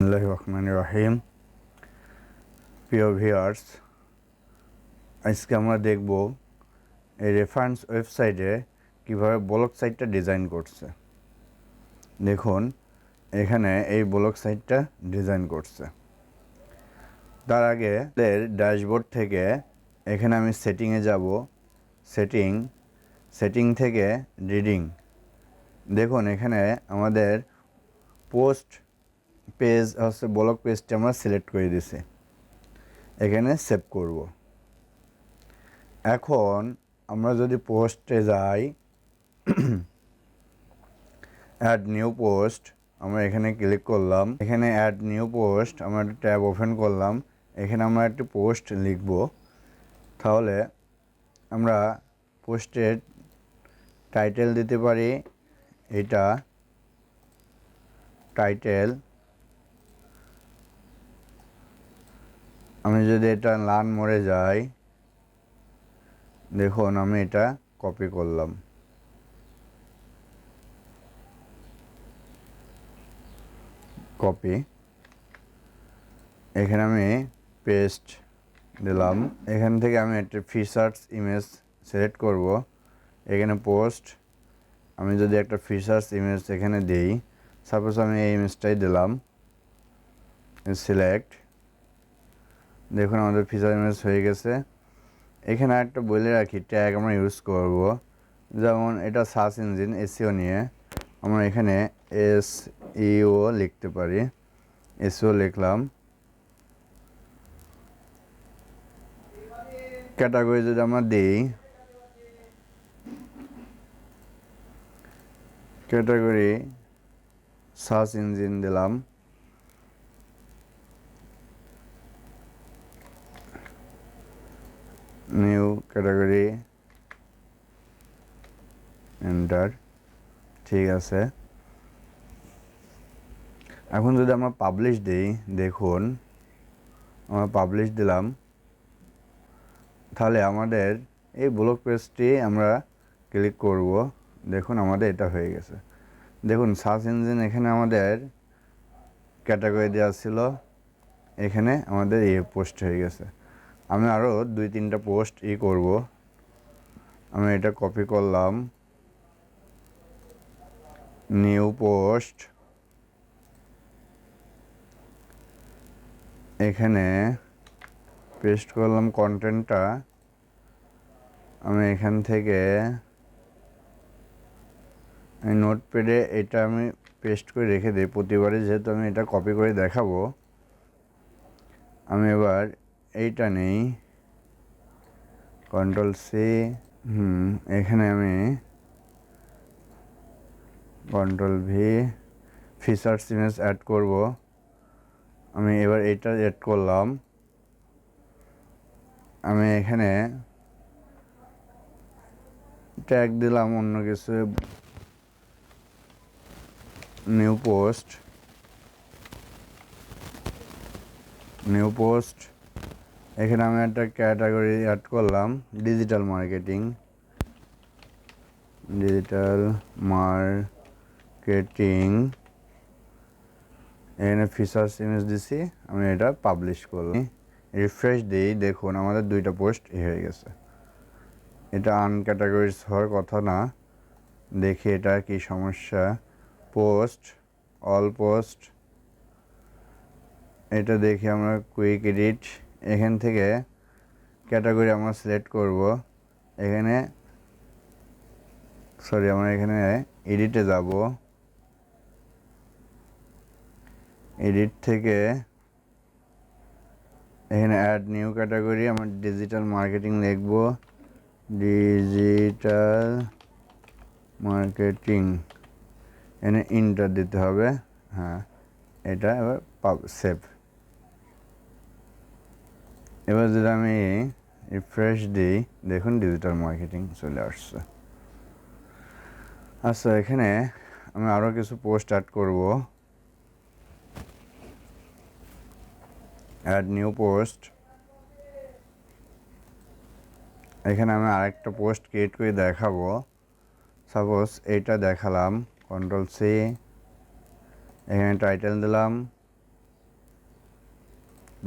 বিসমিল্লাহির রহমানির রহিম। প্রিয় ভিউয়ার্স, আজকে আমরা দেখব এই রেফারেন্স ওয়েবসাইটে কিভাবে ব্লগ সাইটটা ডিজাইন করছে। দেখুন এখানে এই ব্লগ সাইটটা ডিজাইন করছে। তার আগে এর ড্যাশবোর্ড থেকে এখানে আমি সেটিংয়ে যাব। সেটিং থেকে রিডিং। দেখুন এখানে আমাদের পোস্ট পেজ হচ্ছে ব্লগ পেজটা আমরা সিলেক্ট করে দিছি। এখানে সেভ করব। এখন আমরা যদি পোস্টে যাই, অ্যাড নিউ পোস্ট, আমরা এখানে ক্লিক করলাম। এখানে অ্যাড নিউ পোস্ট আমরা একটা ট্যাব ওপেন করলাম। এখানে আমরা একটি পোস্ট লিখব। তাহলে আমরা পোস্টের টাইটেল দিতে পারি, এটা টাইটেল। আমি যদি এটা লার্ন মোড়ে যাই, দেখুন আমি এটা কপি করলাম। কপি, এখানে আমি পেস্ট দিলাম। এখান থেকে আমি একটা ফিচার্স ইমেজ সিলেক্ট করব। এখানে পোস্ট, আমি যদি একটা ফিচার্স ইমেজ এখানে দিই, সাপোজ আমি এই ইমেজটাই দিলাম, সিলেক্ট। দেখুন আমাদের ফিচার ইমেজ হয়ে গেছে। এখানে একটা বলে রাখি, ট্যাগ আমরা ইউজ করব। যেমন এটা সার্চ ইঞ্জিন এসইও নিয়ে, আমরা এখানে এসইও লিখতে পারি। এসইও লিখলাম। ক্যাটাগরি যদি আমরা দিই, ক্যাটাগরি সার্চ ইঞ্জিন দিলাম। New category, enter. ঠিক আছে। এখন যদি আমরা পাবলিশ দিই, দেখুন আমরা পাবলিশ দিলাম, তাহলে আমাদের এই ব্লগ পেজটি আমরা ক্লিক করব। দেখুন আমাদের এটা হয়ে গেছে। দেখুন সার্চ ইঞ্জিন এখানে আমাদের ক্যাটাগরি দেওয়া ছিল, এখানে আমাদের এই পোস্ট হয়ে গেছে। আমি আরও 2-3টা পোস্ট করব। আমি এটা কপি করলাম, নিউ পোস্ট। এখানে পেস্ট করলাম কন্টেন্টটা। আমি এখান থেকে নোটপ্যাডে এটা আমি পেস্ট করে রেখে দিই প্রতিবারে, যেহেতু আমি এটা কপি করে দেখাবো। আমি এবার এইটা নেই, কন্ট্রোল সি। এখানে আমি control V, features image add করব। আমি এবার এটা অ্যাড করলাম। আমি এখানে ট্যাগ দিলাম অন্য কিছু, নিউ পোস্ট। এখানে আমি একটা ক্যাটাগরি অ্যাড করলাম, ডিজিটাল মার্কেটিং। এখানে ফিচার্স ইমেজ দিছি, আমি এটা পাবলিশ করলাম। রিফ্রেশ দিই, দেখুন আমাদের 2টা পোস্ট হয়ে গেছে। এটা আনক্যাটাগরিজ হওয়ার কথা না, দেখি এটা কি সমস্যা। পোস্ট, অল পোস্ট, এটা দেখি আমরা কুইক এডিট। এখান থেকে ক্যাটাগরি আমরা সিলেক্ট করব। এখানে আমরা এখানে এডিটে যাব। এডিট থেকে এখানে অ্যাড নিউ ক্যাটাগরি, আমরা ডিজিটাল মার্কেটিং লিখব। ডিজিটাল মার্কেটিং, এখানে ইন্টার দিতে হবে। হ্যাঁ, এটা এবার সেভ। এবার যদি আমি রিফ্রেশ দিই, দেখুন ডিজিটাল মার্কেটিং চলে আসছে। আচ্ছা, এখানে আমি আরও কিছু পোস্ট অ্যাড করব। Add new post. এখানে আমি আরেকটা পোস্ট ক্রিয়েট করে দেখাবো। সাপোজ এইটা দেখালাম, কন্ট্রোল সি। এখানে টাইটেল দিলাম,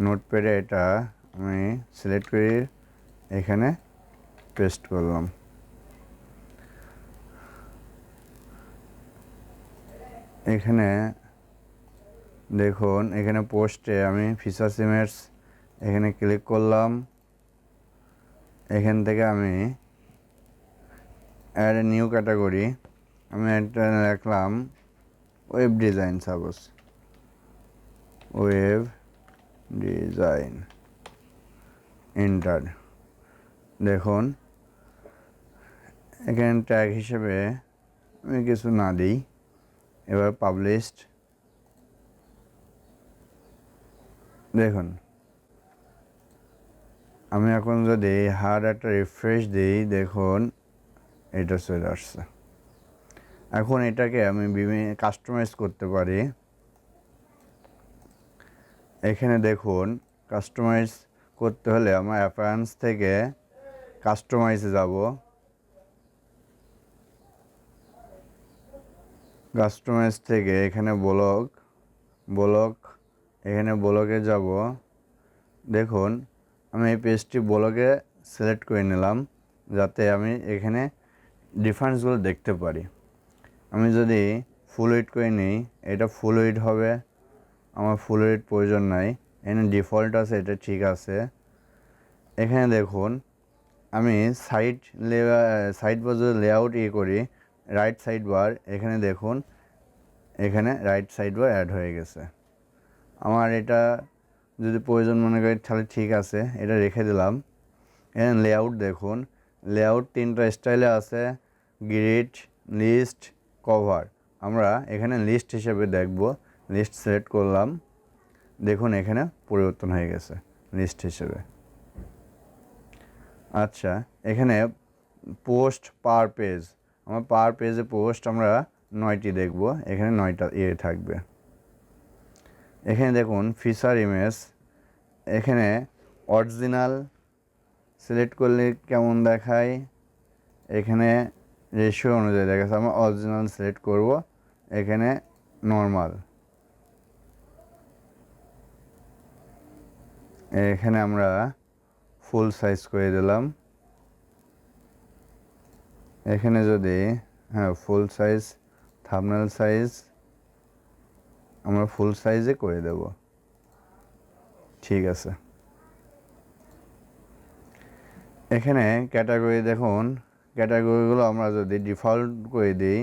নোটপ্যাডে এটা আমি সিলেক্ট করে এখানে পেস্ট করলাম। এখানে দেখুন, এখানে পোস্টে আমি ফিচার্স ইমেজ এখানে ক্লিক করলাম। এখান থেকে আমি অ্যাড এ নিউ ক্যাটাগরি, আমি একটা রাখলাম web design. Suppose web design, enter. দেখুন এখানে ট্যাগ হিসেবে আমি কিছু না দিই। এবার পাবলিশড। দেখুন আমি এখন যদি হার্ড একটা রিফ্রেশ দিই, দেখুন এটা চলে আসছে। এখন এটাকে আমি বিভিন্ন কাস্টমাইজ করতে পারি। এখানে দেখুন কাস্টমাইজ করতে হলে আমরা অ্যাপিয়ারেন্স থেকে কাস্টমাইজে যাব। কাস্টমাইজ থেকে এখানে ব্লক এখানে ব্লকে যাব। দেখুন আমি এই পেজটি ব্লকে সিলেক্ট করে নিলাম, যাতে আমি এখানে ডিফারেন্সগুলো দেখতে পারি। আমি যদি ফুল উইডথ করে নিই, এটা ফুল উইডথ হবে, আমার ফুল উইডথ প্রয়োজন নাই। এখানে ডিফল্ট আছে, এটা ঠিক আছে। এখানে দেখুন আমি সাইড বার যদি লেআউট করি, রাইট সাইড বার, এখানে দেখুন এখানে রাইট সাইড বার অ্যাড হয়ে গেছে। আমার এটা যদি প্রয়োজন মনে করি তাহলে ঠিক আছে, এটা রেখে দিলাম। এখানে লেআউট দেখুন, লেআউট 3টা স্টাইলে আছে, গ্রিড, লিস্ট, কভার। আমরা এখানে লিস্ট হিসেবে দেখব। লিস্ট সিলেক্ট করলাম, দেখুন এখানে পরিবর্তন হয়ে গেছে লিস্ট হিসেবে। আচ্ছা, এখানে পোস্ট পার পেজ, আমার পার পেজে পোস্ট আমরা 9টি দেখব, এখানে 9টা থাকবে। এখানে দেখুন ফিচার ইমেজ, এখানে অরিজিনাল সিলেক্ট করলে কেমন দেখায়, এখানে রেশিও অনুযায়ী দেখাচ্ছে। আমরা অরিজিনাল সিলেক্ট করব, এখানে নর্মাল, এখানে আমরা ফুল সাইজ করে দিলাম। এখানে যদি ফুল সাইজ, থাম্বনেল সাইজ আমরা ফুল সাইজে করে দেব। ঠিক আছে। এখানে ক্যাটাগরি দেখুন, ক্যাটাগরিগুলো আমরা যদি ডিফল্ট করে দিই,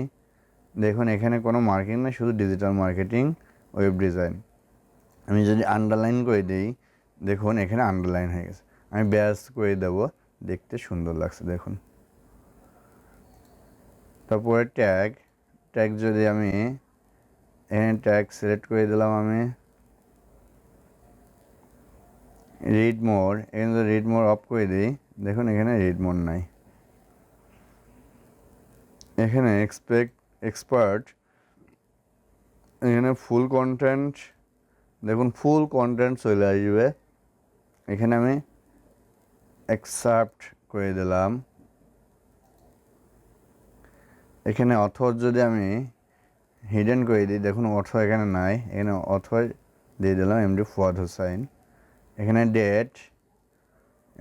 দেখুন এখানে কোনো মার্কিং নেই, শুধু ডিজিটাল মার্কেটিং, ওয়েব ডিজাইন। আমি যদি আন্ডারলাইন করে দিই, দেখুন এখানে আন্ডারলাইন হয়ে গেছে। আমি ব্যাস করে দেব, দেখতে সুন্দর লাগছে দেখুন। তারপরে ট্যাগ যদি আমি এখানে ট্যাগ সিলেক্ট করে দিলাম, আমি রিড মোর, এখানে যদি রিড মোর অফ করে দিই, দেখুন এখানে রিড মোর নাই। এখানে এক্সপার্ট, এখানে ফুল কন্টেন্ট, দেখুন ফুল কন্টেন্ট চলে আসবে। এখানে আমি অ্যাকসেপ্ট করে দিলাম। এখানে অথর যদি আমি হিডেন করে দিই, দেখুন অথর এখানে নাই, এখানে অথর দিয়ে দিলাম এমডি ফুয়াদ হোসাইন। এখানে ডেট,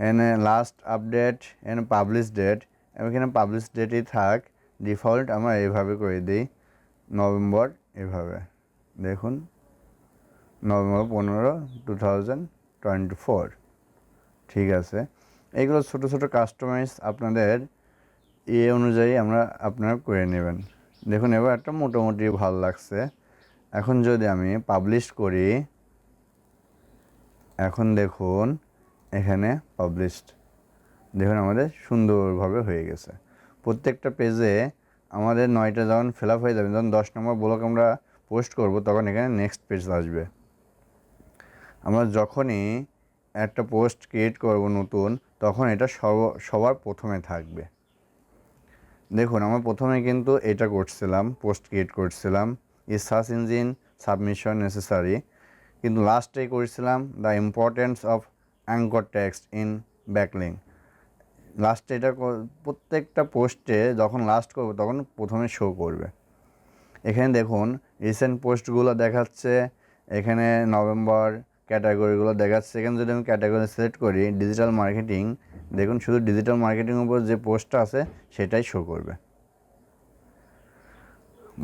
এখানে লাস্ট আপডেট, এখানে পাবলিশ ডেট, এখানে পাবলিশ ডেটই থাক। ডিফল্ট আমরা এইভাবে করে দিই, নভেম্বর, এভাবে দেখুন নভেম্বর 15, 2024। ঠিক আছে। এইগুলো ছোটো ছোটো কাস্টমাইজ আপনাদের অনুযায়ী আপনারা করে নেবেন। দেখুন এবার একটা মোটামুটি ভালো লাগছে। এখন যদি আমি পাবলিশ করি, এখন দেখুন এখানে পাবলিশড, দেখুন আমাদের সুন্দরভাবে হয়ে গেছে। প্রত্যেকটা পেজে আমাদের 9টা যখন ফিল আপ হয়ে যাবে, যখন 10 নম্বর ব্লক আমরা পোস্ট করব, তখন এখানে নেক্সট পেজ আসবে। আমরা যখনই একটা পোস্ট ক্রিয়েট করব নতুন, তখন এটা সবার প্রথমে থাকবে। দেখুন আমরা প্রথমে কিন্তু এটা করছিলাম, পোস্ট ক্রিয়েট করছিলাম, সার্চ ইঞ্জিন সাবমিশন নেসেসারি, কিন্তু লাস্টে করেছিলাম the importance of anchor text in backlink. লাস্টে এটা প্রত্যেকটা পোস্টে যখন লাস্ট করবো তখন প্রথমে শো করবে। এখানে দেখুন রিসেন্ট পোস্টগুলো দেখাচ্ছে, এখানে নভেম্বর ক্যাটাগরিগুলো দেখাচ্ছে। এখানে যদি আমি ক্যাটাগরি সিলেক্ট করি ডিজিটাল মার্কেটিং, দেখুন শুধু ডিজিটাল মার্কেটিংয়ের উপর যে পোস্টটা আছে সেটাই শো করবে।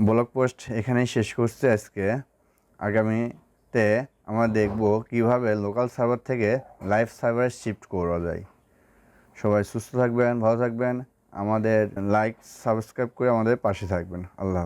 ব্লগ পোস্ট এখানেই শেষ করছি আজকে। আগামীতে আমরা দেখব কিভাবে লোকাল সার্ভার থেকে লাইভ সার্ভারে শিফট করা যায়। সবাই সুস্থ থাকবেন, ভালো থাকবেন, আমাদের লাইক সাবস্ক্রাইব করে আমাদের পাশে থাকবেন। আল্লাহ হাফেজ।